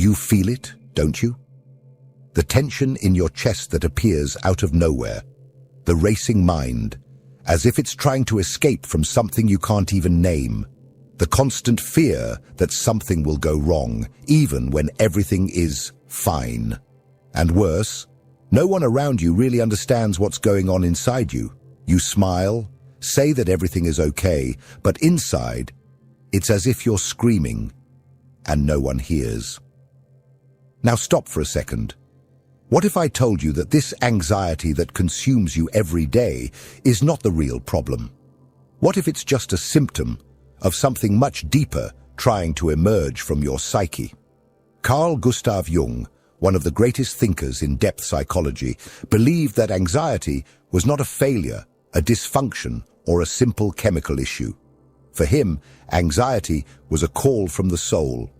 You feel it, don't you? The tension in your chest that appears out of nowhere, the racing mind, as if it's trying to escape from something you can't even name, the constant fear that something will go wrong, even when everything is fine. And worse, no one around you really understands what's going on inside you. You smile, say that everything is okay, but inside, it's as if you're screaming, and no one hears. Now stop for a second. What if I told you that this anxiety that consumes you every day is not the real problem? What if it's just a symptom of something much deeper trying to emerge from your psyche? Carl Gustav Jung, one of the greatest thinkers in depth psychology, believed that anxiety was not a failure, a dysfunction, or a simple chemical issue. For him, anxiety was a call from the soul,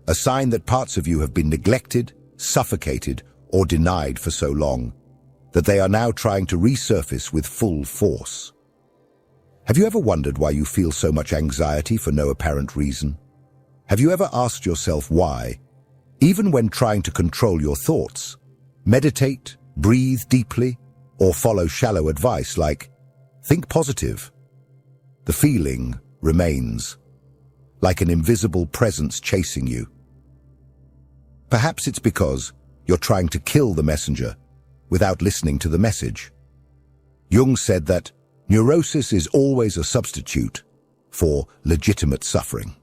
a sign that parts of you have been neglected, suffocated, or denied for so long, that they are now trying to resurface with full force. Have you ever wondered why you feel so much anxiety for no apparent reason? Have you ever asked yourself why, even when trying to control your thoughts, meditate, breathe deeply, or follow shallow advice like, think positive? The feeling remains, like an invisible presence chasing you. Perhaps it's because you're trying to kill the messenger without listening to the message. Jung said that neurosis is always a substitute for legitimate suffering.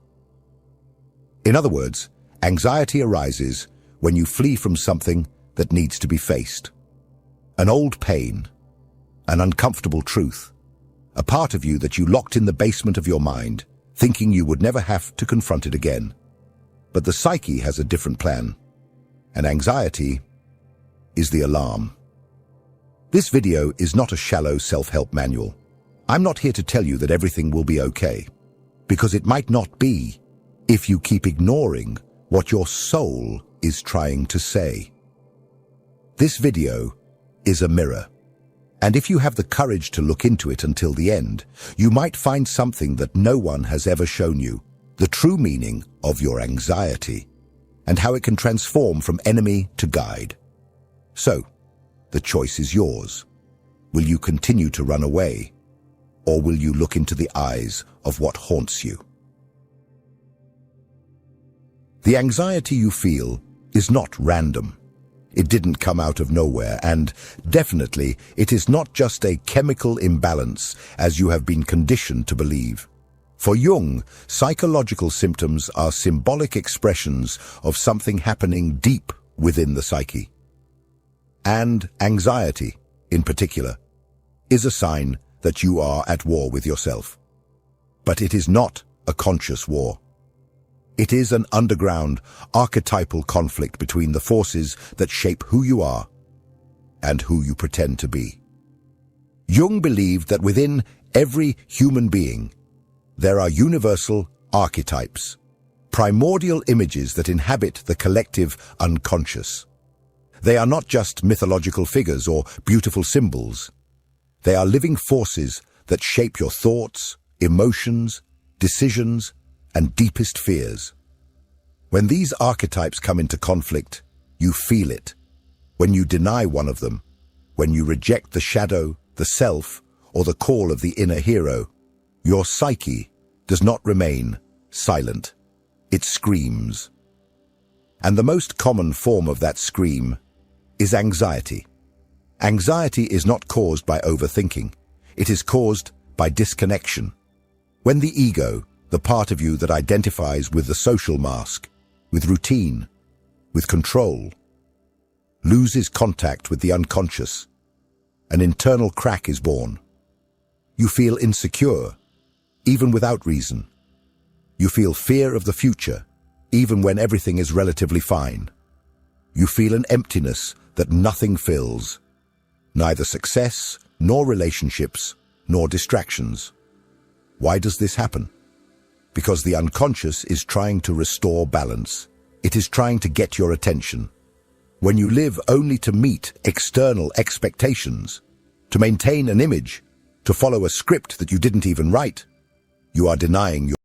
In other words, anxiety arises when you flee from something that needs to be faced. An old pain, an uncomfortable truth, a part of you that you locked in the basement of your mind, thinking you would never have to confront it again. But the psyche has a different plan, and anxiety is the alarm. This video is not a shallow self-help manual. I'm not here to tell you that everything will be okay, because it might not be if you keep ignoring what your soul is trying to say. This video is a mirror, and if you have the courage to look into it until the end, you might find something that no one has ever shown you, the true meaning of your anxiety, and how it can transform from enemy to guide. So, the choice is yours. Will you continue to run away, or will you look into the eyes of what haunts you? The anxiety you feel is not random. It didn't come out of nowhere, and definitely it is not just a chemical imbalance as you have been conditioned to believe. For Jung, psychological symptoms are symbolic expressions of something happening deep within the psyche. And anxiety, in particular, is a sign that you are at war with yourself. But it is not a conscious war. It is an underground, archetypal conflict between the forces that shape who you are and who you pretend to be. Jung believed that within every human being, there are universal archetypes, primordial images that inhabit the collective unconscious. They are not just mythological figures or beautiful symbols. They are living forces that shape your thoughts, emotions, decisions, and deepest fears. When these archetypes come into conflict, you feel it. When you deny one of them, when you reject the shadow, the self, or the call of the inner hero, your psyche does not remain silent. It screams. And the most common form of that scream is anxiety. Anxiety is not caused by overthinking. It is caused by disconnection. When the ego, the part of you that identifies with the social mask, with routine, with control, loses contact with the unconscious, an internal crack is born. You feel insecure, even without reason. You feel fear of the future, even when everything is relatively fine. You feel an emptiness that nothing fills, neither success, nor relationships, nor distractions. Why does this happen? Because the unconscious is trying to restore balance. It is trying to get your attention. When you live only to meet external expectations, to maintain an image, to follow a script that you didn't even write, you are denying your